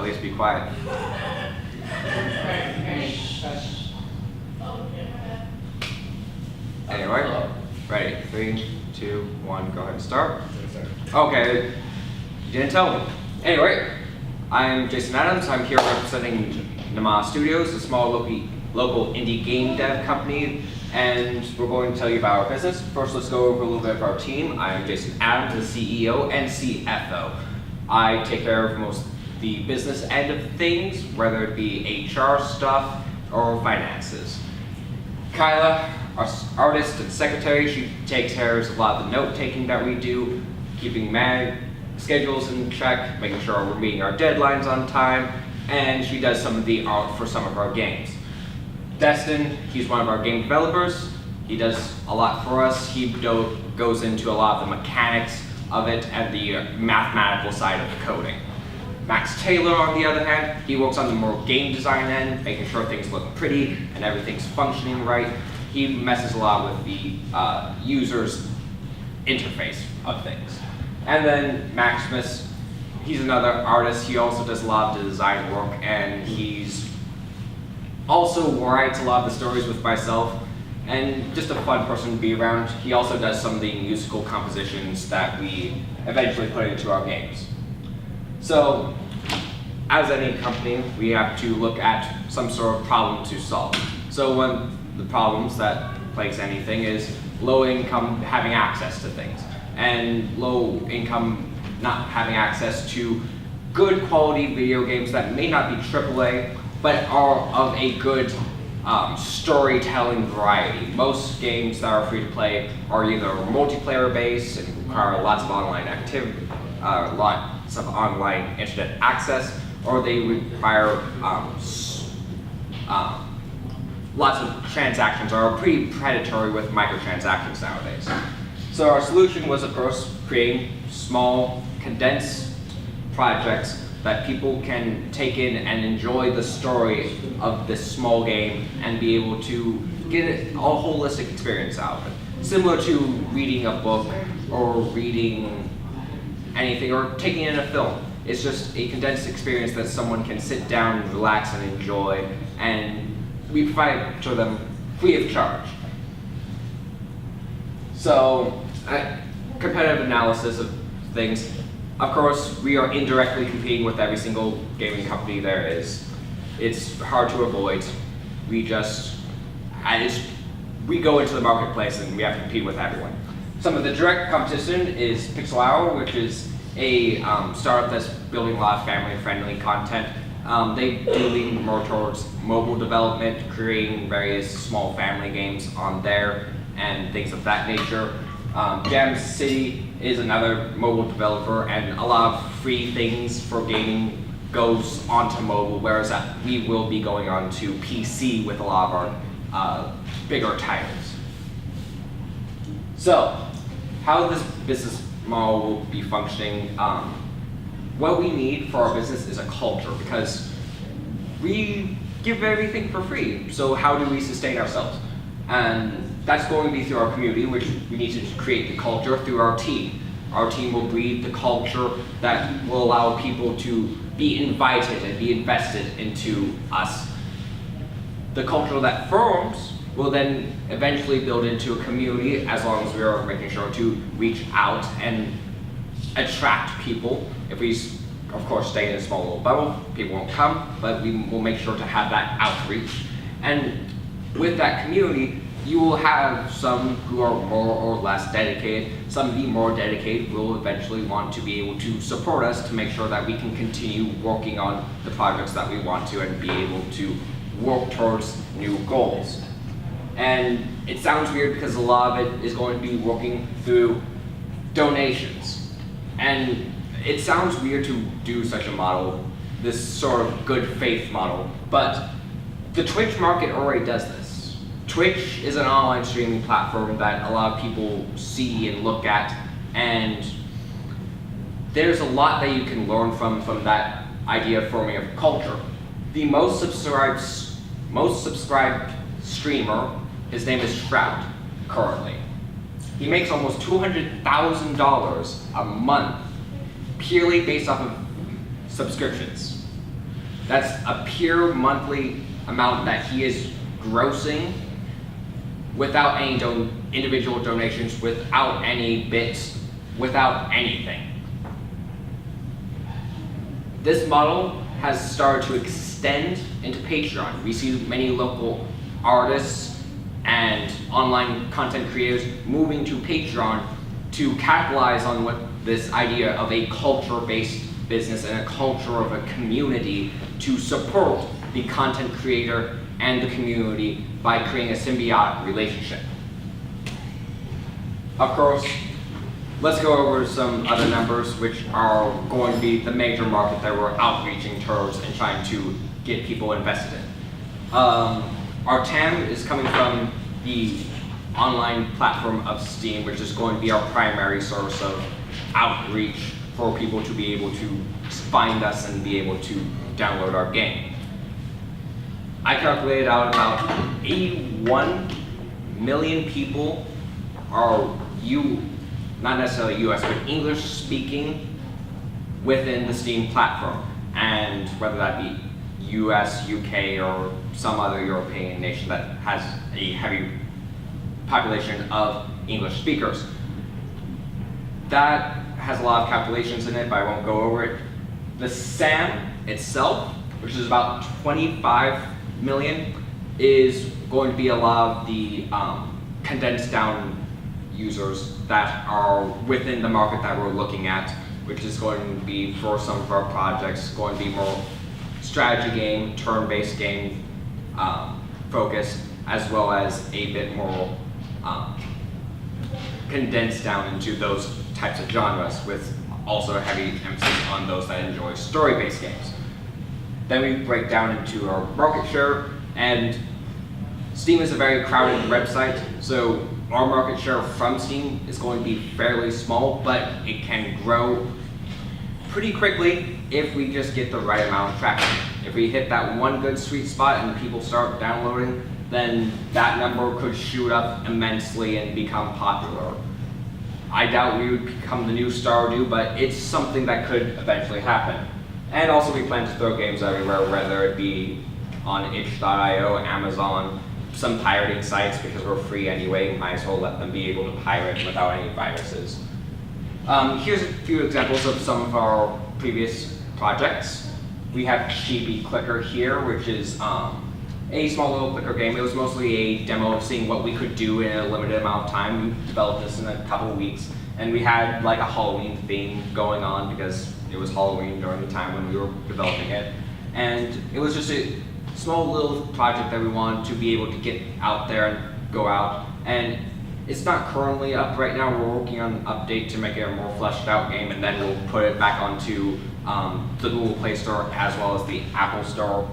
at least be quiet. Anyway, ready? 3, 2, 1, go ahead and start. Okay, you didn't tell me. Anyway, I'm Jason Adams. I'm here representing Namana Studios, a small local indie game dev company, and we're going to tell you about our business. First, let's go over a little bit of our team. I'm Jason Adams, the CEO and CFO. I take care of most of the business end of things, whether it be HR stuff or finances. Kyla, our artist and secretary, she takes care of a lot of the note-taking that we do, keeping schedules in check, making sure we're meeting our deadlines on time, and she does some of the art for some of our games. Destin, he's one of our game developers. He does a lot for us. He goes into a lot of the mechanics of it and the mathematical side of the coding. Max Taylor, on the other hand, he works on the more game design end, making sure things look pretty and everything's functioning right. He messes a lot with the user's interface of things. And then Maximus, he's another artist. He also does a lot of the design work, and he's also writes a lot of the stories with myself, and just a fun person to be around. He also does some of the musical compositions that we eventually put into our games. So, as any company, we have to look at some sort of problem to solve. So one of the problems that plagues anything is low income having access to things, and low income not having access to good quality video games that may not be AAA, but are of a good storytelling variety. Most games that are free to play are either multiplayer based and require lots of online activity, lots of online internet access, or they require lots of transactions, or are pretty predatory with microtransactions nowadays. So our solution was, of course, creating small, condensed projects that people can take in and enjoy the story of this small game and be able to get a holistic experience out of it. Similar to reading a book or reading anything or taking in a film. It's just a condensed experience that someone can sit down and relax and enjoy, and we provide to them free of charge. So, competitive analysis of things. Of course, we are indirectly competing with every single gaming company there is. It's hard to avoid. We go into the marketplace and we have to compete with everyone. Some of the direct competition is Pixel Hour, which is a startup that's building a lot of family-friendly content. They do lean more towards mobile development, creating various small family games on there and things of that nature. Jam City is another mobile developer, and a lot of free things for gaming goes onto mobile, whereas we will be going on to PC with a lot of our bigger titles. So, how this business model will be functioning, what we need for our business is a culture, because we give everything for free. So how do we sustain ourselves? And that's going to be through our community, which we need to create the culture through our team. Our team will breed the culture that will allow people to be invited and be invested into us. The culture that forms will then eventually build into a community, as long as we are making sure to reach out and attract people. If we, of course, stay in a small little bubble, people won't come, but we will make sure to have that outreach. And with that community, you will have some who are more or less dedicated. Some of the more dedicated will eventually want to be able to support us to make sure that we can continue working on the projects that we want to and be able to work towards new goals. And it sounds weird because a lot of it is going to be working through donations. And it sounds weird to do such a model, this sort of good faith model, but the Twitch market already does this. Twitch is an online streaming platform that a lot of people see and look at, and there's a lot that you can learn from that idea of forming a culture. The most subscribed streamer, his name is Shroud, currently. He makes almost $200,000 a month, purely based off of subscriptions. That's a pure monthly amount that he is grossing without any individual donations, without any bits, without anything. This model has started to extend into Patreon. We see many local artists and online content creators moving to Patreon to capitalize on what this idea of a culture-based business and a culture of a community to support the content creator and the community by creating a symbiotic relationship. Of course, let's go over some other numbers which are going to be the major market that we're outreaching towards and trying to get people invested in. Our TAM is coming from the online platform of Steam, which is going to be our primary source of outreach for people to be able to find us and be able to download our game. I calculated out about 81 million people are not necessarily US, but English speaking within the Steam platform. And whether that be US, UK, or some other European nation that has a heavy population of English speakers. That has a lot of calculations in it, but I won't go over it. The SAM itself, which is about 25 million, is going to be a lot of the condensed down users that are within the market that we're looking at, which is going to be, for some of our projects, going to be more strategy game, turn-based game focused, as well as a bit more condensed down into those types of genres, with also a heavy emphasis on those that enjoy story-based games. Then we break down into our market share, and Steam is a very crowded website, so our market share from Steam is going to be fairly small, but it can grow pretty quickly if we just get the right amount of traction. If we hit that one good sweet spot and people start downloading, then that number could shoot up immensely and become popular. I doubt we would become the new Stardew, but it's something that could eventually happen. And also we plan to throw games everywhere, whether it be on itch.io, Amazon, some pirating sites, because we're free anyway, might as well let them be able to pirate without any viruses. Here's a few examples of some of our previous projects. We have Chibi Clicker here, which is a small little clicker game. It was mostly a demo of seeing what we could do in a limited amount of time. We developed this in a couple of weeks, and we had like a Halloween theme going on because it was Halloween during the time when we were developing it. And it was just a small little project that we wanted to be able to get out there and go out. And it's not currently up right now. We're working on an update to make it a more fleshed out game, and then we'll put it back onto the Google Play Store as well as the Apple Store.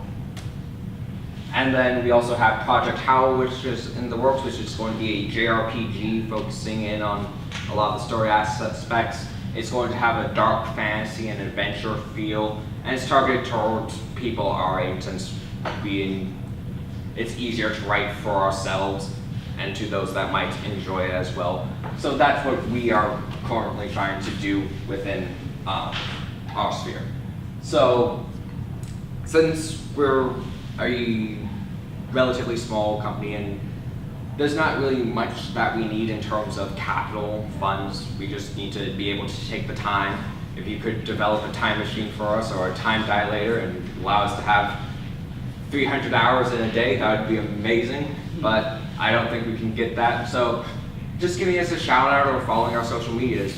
And then we also have Project Howl, which is in the works, which is going to be a JRPG focusing in on a lot of the story aspects. It's going to have a dark fantasy and adventure feel, and it's targeted towards people our age, since it's easier to write for ourselves and to those that might enjoy it as well. So that's what we are currently trying to do within our sphere. So since we're a relatively small company and there's not really much that we need in terms of capital funds, we just need to be able to take the time. If you could develop a time machine for us or a time dilator and allow us to have 300 hours in a day, that would be amazing, but I don't think we can get that. So just giving us a shout out or following our social media is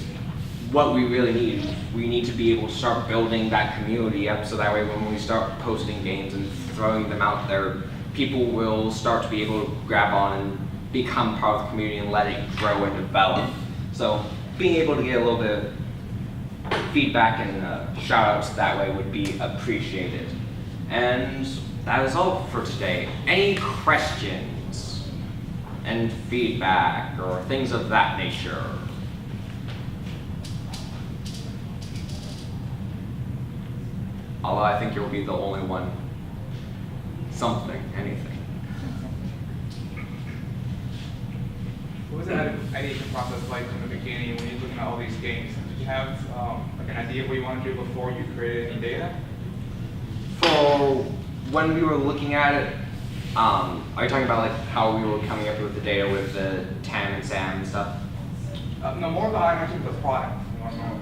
what we really need. We need to be able to start building that community up, so that way when we start posting games and throwing them out there, people will start to be able to grab on and become part of the community and let it grow and develop. So being able to get a little bit of feedback and shout outs that way would be appreciated. And that is all for today. Any questions and feedback or things of that nature? Although I think you'll be the only one. Something, anything. What was the ideation process like from the beginning when you're looking at all these games? Did you have like an idea of what you want to do before you created any data? For when we were looking at it, are you talking about like how we were coming up with the data with the TAM and SAM and stuff? No, more about actually the product. You want to know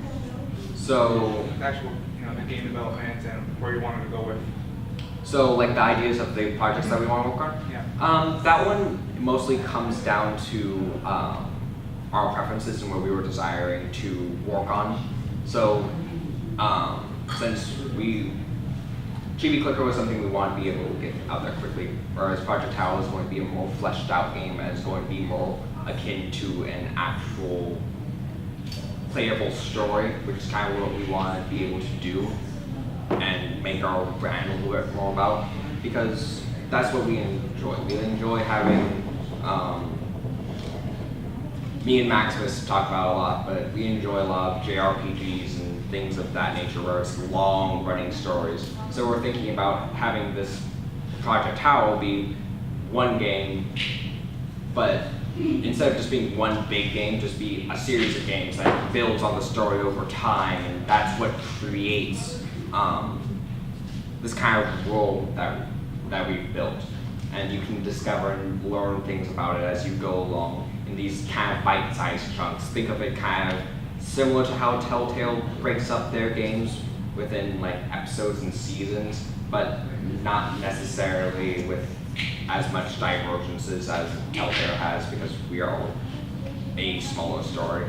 So, the actual, the game development and where you wanted to go with. so like the ideas of the projects that we want to work on? Yeah. That one mostly comes down to our preferences and what we were desiring to work on. So, since Chibi Clicker was something we wanted to be able to get out there quickly, whereas Project Tower is going to be a more fleshed out game and it's going to be more akin to an actual playable story, which is kind of what we want to be able to do and make our brand a little bit more about, because that's what we enjoy. We enjoy having, me and Maximus talk about a lot, but we enjoy a lot of JRPGs and things of that nature where it's long running stories. So we're thinking about having this Project Tower be one game, but instead of just being one big game, just be a series of games that builds on the story over time, and that's what creates this kind of world that we've built. And you can discover and learn things about it as you go along in these kind of bite-sized chunks. Think of it kind of similar to how Telltale breaks up their games within like episodes and seasons, but not necessarily with as much divergences as Telltale has, because we are a smaller story.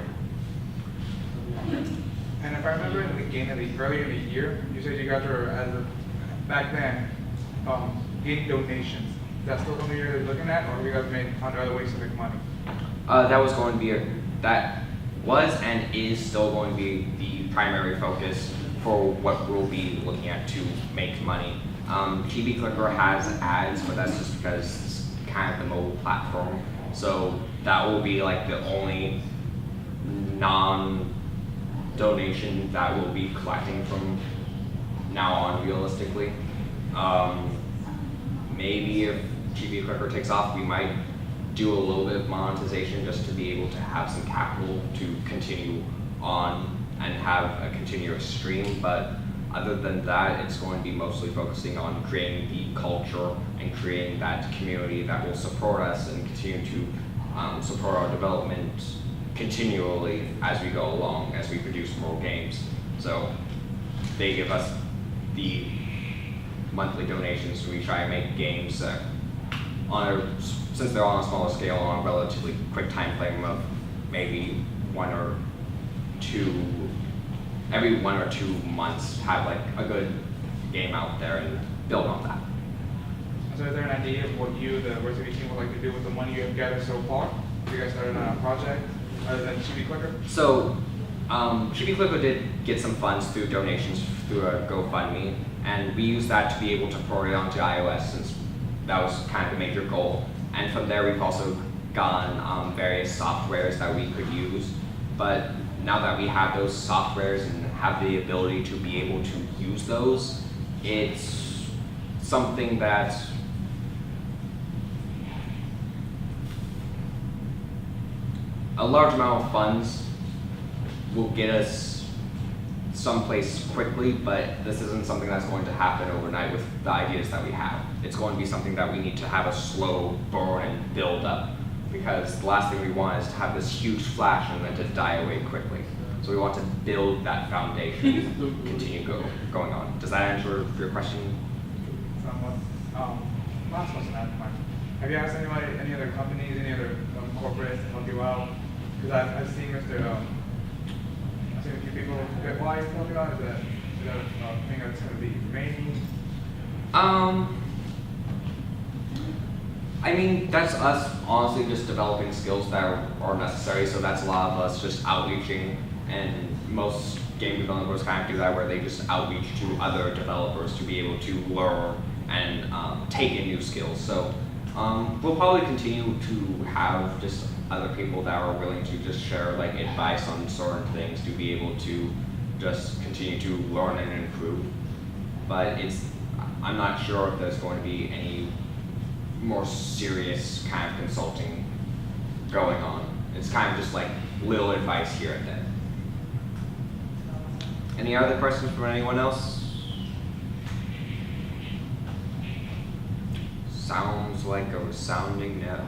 And if I remember in the beginning earlier in the year, you said you guys were back then getting donations. Is that still something you're looking at, or have you guys made other ways to make money? That was going to be that was and is still going to be the primary focus for what we'll be looking at to make money. TV Clicker has ads, but that's just because it's kind of the mobile platform. So that will be like the only non-donation that we'll be collecting from now on, realistically. Maybe if TV Clicker takes off, we might do a little bit of monetization just to be able to have some capital to continue on and have a continuous stream, but other than that, it's going to be mostly focusing on creating the culture and creating that community that will support us and continue to support our development continually as we go along, as we produce more games. So they give us the monthly donations, so we try and make games that since they're on a smaller scale, on a relatively quick time frame of maybe every 1 or 2 months, have like a good game out there and build on that. So is there an idea of what you, the Varsity team, would like to do with the money you have gathered so far? Have you guys started on a project other than Chibi Clicker? So, Chibi Clicker did get some funds through donations through a GoFundMe, and we used that to be able to port it onto iOS, since that was kind of the major goal. And from there, we've also gotten various softwares that we could use. But now that we have those softwares and have the ability to be able to use those, it's something that a large amount of funds will get us someplace quickly, but this isn't something that's going to happen overnight with the ideas that we have. It's going to be something that we need to have a slow burn and build up, because the last thing we want is to have this huge flash and then to die away quickly. So we want to build that foundation, continue going on. Does that answer your question? Somewhat. Last question I have in mind. Have you asked anybody, any other companies, any other corporates to help you out? Because I've seen I've seen a few people get wise to help you out. Is that a thing that's going to be remaining? I mean, that's us honestly just developing skills that are necessary, so that's a lot of us just outreaching, and most game developers kind of do that, where they just outreach to other developers to be able to learn and take in new skills. So we'll probably continue to have just other people that are willing to just share like advice on certain things to be able to just continue to learn and improve. But I'm not sure if there's going to be any more serious kind of consulting going on. It's kind of just like little advice here and there. Any other questions from anyone else? Sounds like a resounding no.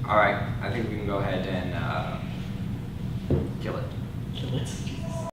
Alright, I think we can go ahead and kill it. Kill it.